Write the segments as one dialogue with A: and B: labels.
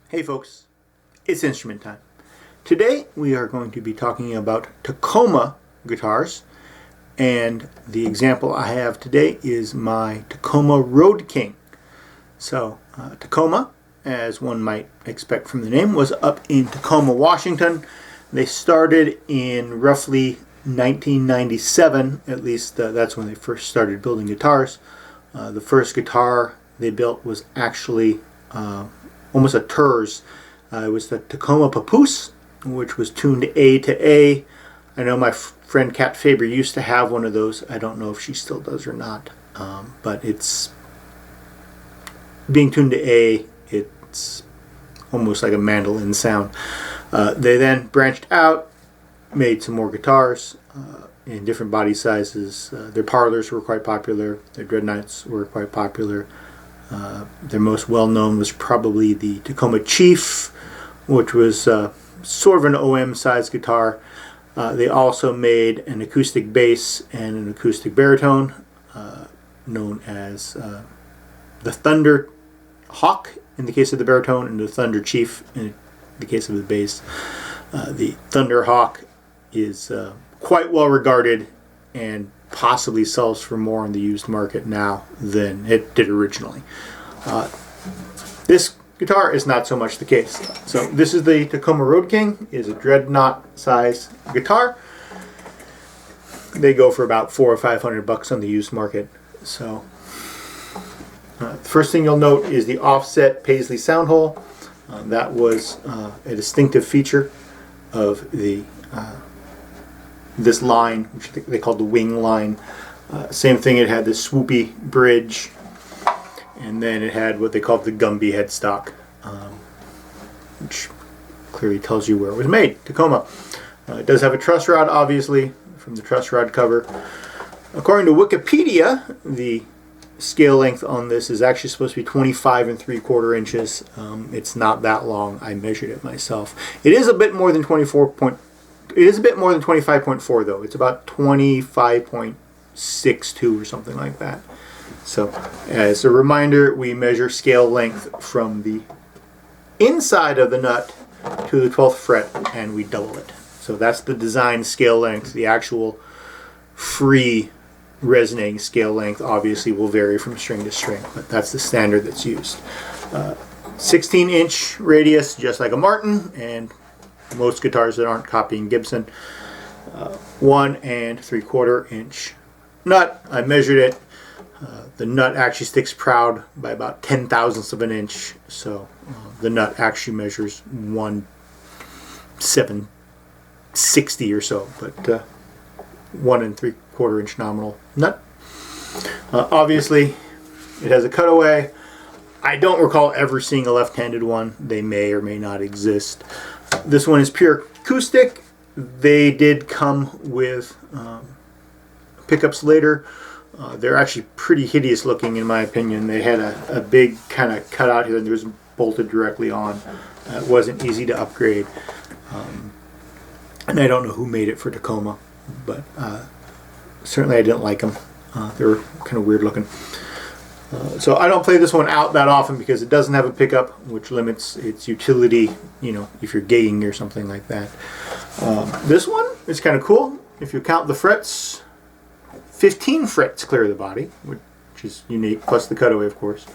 A: Hey folks, it's instrument time. Today we are going to be talking about Tacoma guitars, and the example I have today is my Tacoma Roadking. So Tacoma, as one might expect from the name, was up in Tacoma, Washington. They started in roughly 1997, at least that's when they first started building guitars. The first guitar they built was actually almost a Turs. It was the Tacoma Papoose, which was tuned A to A. I know my friend Kat Faber used to have one of those. I don't know if she still does or not, but it's being tuned to A. It's almost like a mandolin sound. They then branched out, made some more guitars in different body sizes. Their parlors were quite popular. Their dreadnoughts were quite popular. Their most well-known was probably the Tacoma Chief, which was sort of an OM size guitar. They also made an acoustic bass and an acoustic baritone, known as the Thunder Hawk in the case of the baritone, and the Thunder Chief in the case of the bass. The Thunder Hawk is quite well regarded and possibly sells for more in the used market now than it did originally. This guitar is not so much the case. So this is the Tacoma Roadking. Is a dreadnought size guitar. They go for about $400 or $500 on the used market. So the first thing you'll note is the offset Paisley Soundhole. That was a distinctive feature of the this line, which they called the wing line. Same thing, it had this swoopy bridge, and then it had what they called the Gumby headstock, which clearly tells you where it was made, Tacoma. It does have a truss rod, obviously, from the truss rod cover. According to Wikipedia, the scale length on this is actually supposed to be 25 3/4 inches. It's not that long. I measured it myself. It is a bit more than 25.4 though. It's about 25.62 or something like that. So as a reminder, we measure scale length from the inside of the nut to the 12th fret, and we double it. So that's the design scale length. The actual free resonating scale length obviously will vary from string to string, but that's the standard that's used. 16-inch radius, just like a Martin, and most guitars that aren't copying Gibson. 1 3/4 inch nut. I measured it. The nut actually sticks proud by about 10 thousandths of an inch, so the nut actually measures 1/760 or so, but 1 3/4 inch nominal nut. Obviously, it has a cutaway. I don't recall ever seeing a left-handed one. They may or may not exist. This one is pure acoustic. They did come with pickups later. They're actually pretty hideous looking in my opinion. They had a big kind of cutout here that was bolted directly on. It wasn't easy to upgrade. And I don't know who made it for Tacoma, but certainly I didn't like them. They were kind of weird looking. So I don't play this one out that often because it doesn't have a pickup, which limits its utility, you know, if you're gigging or something like that. This one is kind of cool. If you count the frets, 15 frets clear the body, which is unique, plus the cutaway, of course.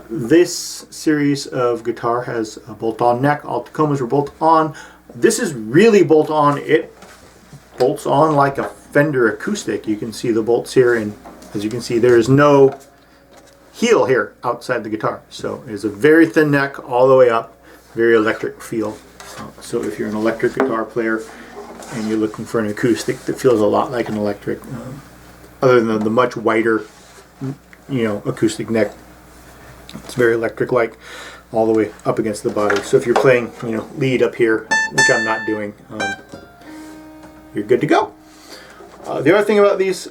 A: This series of guitar has a bolt-on neck. All Tacomas were bolt-on. This is really bolt-on. It bolts on like a Fender acoustic. You can see the bolts here, and as you can see, there is no heel here outside the guitar. So it's a very thin neck all the way up, very electric feel. So if you're an electric guitar player and you're looking for an acoustic that feels a lot like an electric, other than the much wider, you know, acoustic neck, it's very electric-like all the way up against the body. So if you're playing, you know, lead up here, which I'm not doing, you're good to go. The other thing about these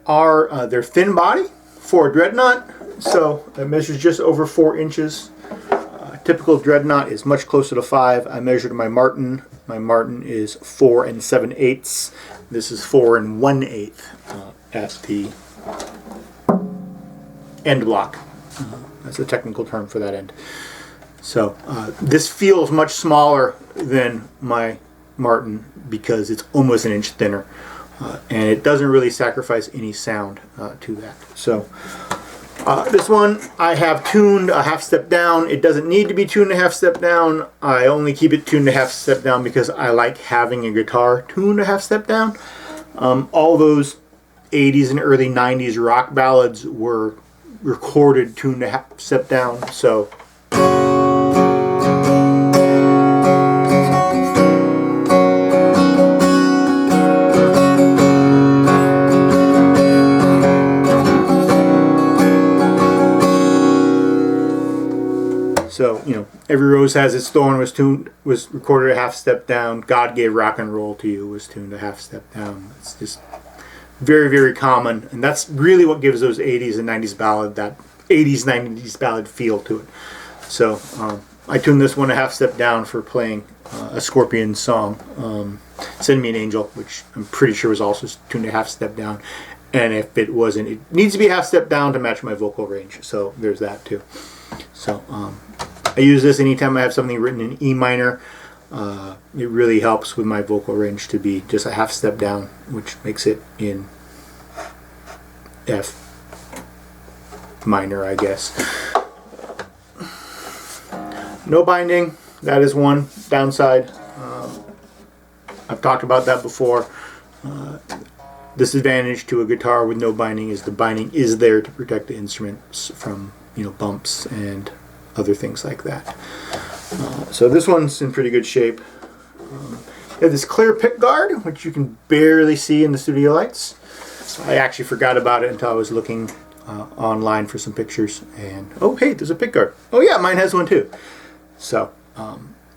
A: are their thin body for a dreadnought. So it measures just over 4 inches. Typical dreadnought is much closer to 5. I measured my Martin. My Martin is 4 7/8. This is 4 1/8 at the end block. That's a technical term for that end. So this feels much smaller than my Martin because it's almost an inch thinner, and it doesn't really sacrifice any sound to that. So this one I have tuned a half step down. It doesn't need to be tuned a half step down. I only keep it tuned a half step down because I like having a guitar tuned a half step down. All those 80s and early 90s rock ballads were recorded tuned a half step down. So you know, Every Rose Has Its Thorn was recorded a half step down. God Gave Rock and Roll to You was tuned a half step down. It's just very, very common, and that's really what gives those 80s and 90s ballad, that 80s, 90s ballad feel to it. So I tuned this one a half step down for playing a Scorpion song, Send Me an Angel, which I'm pretty sure was also tuned a half step down. And if it wasn't, it needs to be a half step down to match my vocal range. So there's that too. So I use this anytime I have something written in E minor. It really helps with my vocal range to be just a half step down, which makes it in F minor, I guess. No binding, that is one downside. I've talked about that before. Disadvantage to a guitar with no binding is the binding is there to protect the instruments from, you know, bumps and other things like that. So this one's in pretty good shape. You have this clear pick guard, which you can barely see in the studio lights. I actually forgot about it until I was looking online for some pictures, and oh hey, there's a pick guard. Oh yeah, mine has one too. So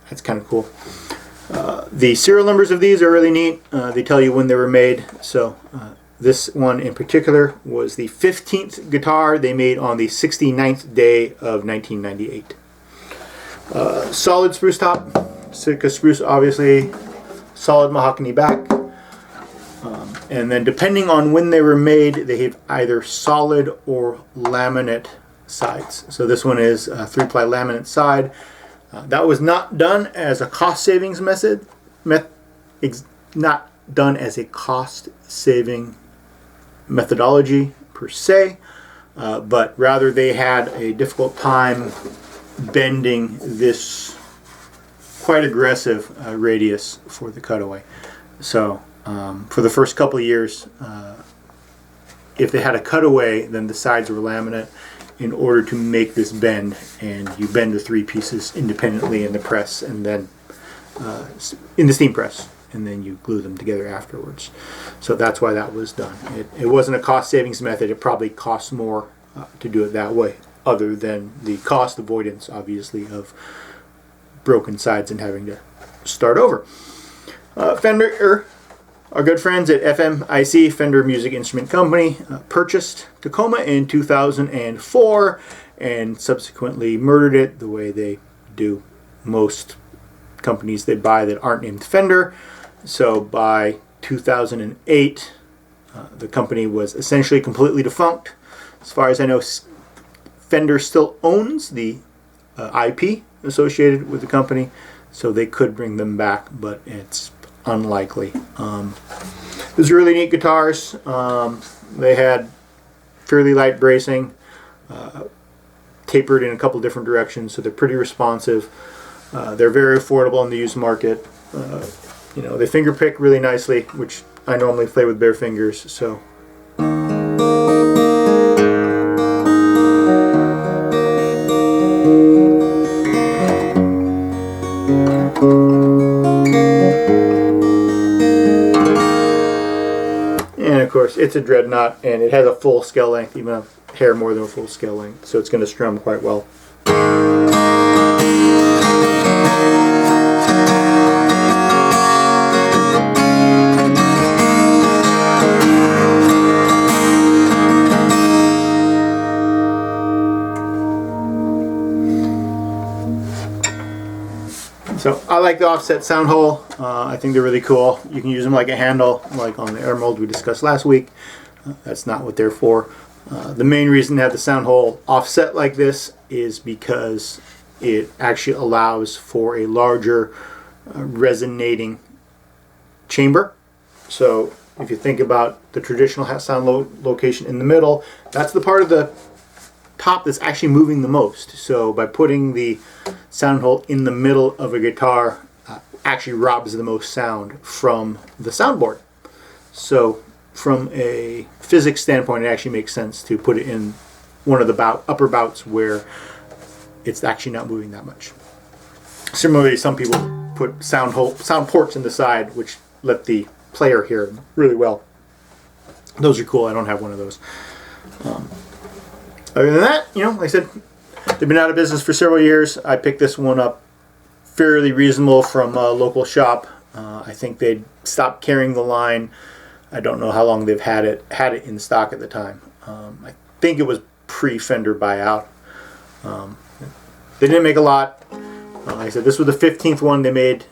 A: that's kind of cool. The serial numbers of these are really neat. They tell you when they were made. So this one in particular was the 15th guitar they made on the 69th day of 1998. Solid spruce top, Sitka spruce obviously, solid mahogany back. And then depending on when they were made, they have either solid or laminate sides. So this one is a 3-ply laminate side. That was not done as a cost savings not done as a cost saving methodology per se, but rather they had a difficult time bending this quite aggressive radius for the Cutaway. So for the first couple of years, if they had a Cutaway, then the sides were laminate in order to make this bend, and you bend the three pieces independently in the press and then in the steam press, and then you glue them together afterwards. So that's why that was done. It wasn't a cost savings method. It probably costs more to do it that way, other than the cost avoidance obviously of broken sides and having to start over. Fender, our good friends at FMIC, Fender Music Instrument Company, purchased Tacoma in 2004 and subsequently murdered it the way they do most companies they buy that aren't named Fender. So by 2008, the company was essentially completely defunct. As far as I know, Fender still owns the IP associated with the company, so they could bring them back, but it's unlikely. These are really neat guitars. They had fairly light bracing, tapered in a couple different directions, so they're pretty responsive. They're very affordable in the used market. You know, they finger pick really nicely, which I normally play with bare fingers. So. And of course, it's a dreadnought, and it has a full scale length, even a hair more than a full scale length, so it's going to strum quite well. So I like the offset Soundhole. I think they're really cool. You can use them like a handle, like on the Emerald we discussed last week. That's not what they're for. The main reason to have the Soundhole offset like this is because it actually allows for a larger resonating chamber. So if you think about the traditional sound location in the middle, that's the part of the top that's actually moving the most. So by putting the sound hole in the middle of a guitar, actually robs the most sound from the soundboard. So from a physics standpoint, it actually makes sense to put it in one of the upper bouts where it's actually not moving that much. Similarly, some people put sound ports in the side, which let the player hear really well. Those are cool. I don't have one of those. Other than that, like I said, they've been out of business for several years. I picked this one up fairly reasonable from a local shop. I think they'd stopped carrying the line. I don't know how long they've had it in stock at the time. I think it was pre-Fender buyout. They didn't make a lot. Like I said, this was the 15th one they made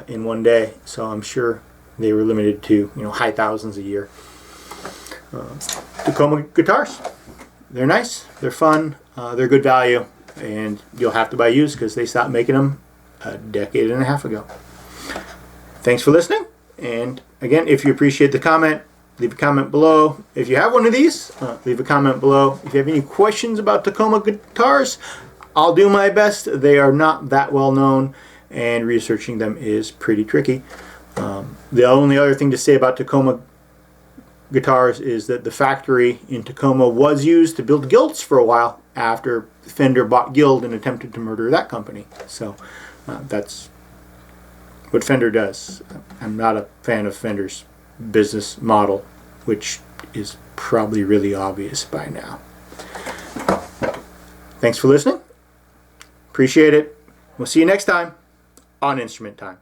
A: in one day, so I'm sure they were limited to high thousands a year. Tacoma guitars, they're nice, they're fun, they're good value, and you'll have to buy used because they stopped making them a decade and a half ago. Thanks for listening, and again, if you appreciate the comment, leave a comment below. If you have one of these, leave a comment below. If you have any questions about Tacoma guitars, I'll do my best. They are not that well known, and researching them is pretty tricky. The only other thing to say about Tacoma guitars is that the factory in Tacoma was used to build Guilds for a while after Fender bought Guild and attempted to murder that company. So that's what Fender does. I'm not a fan of Fender's business model, which is probably really obvious by now. Thanks for listening. Appreciate it. We'll see you next time on Instrument Time.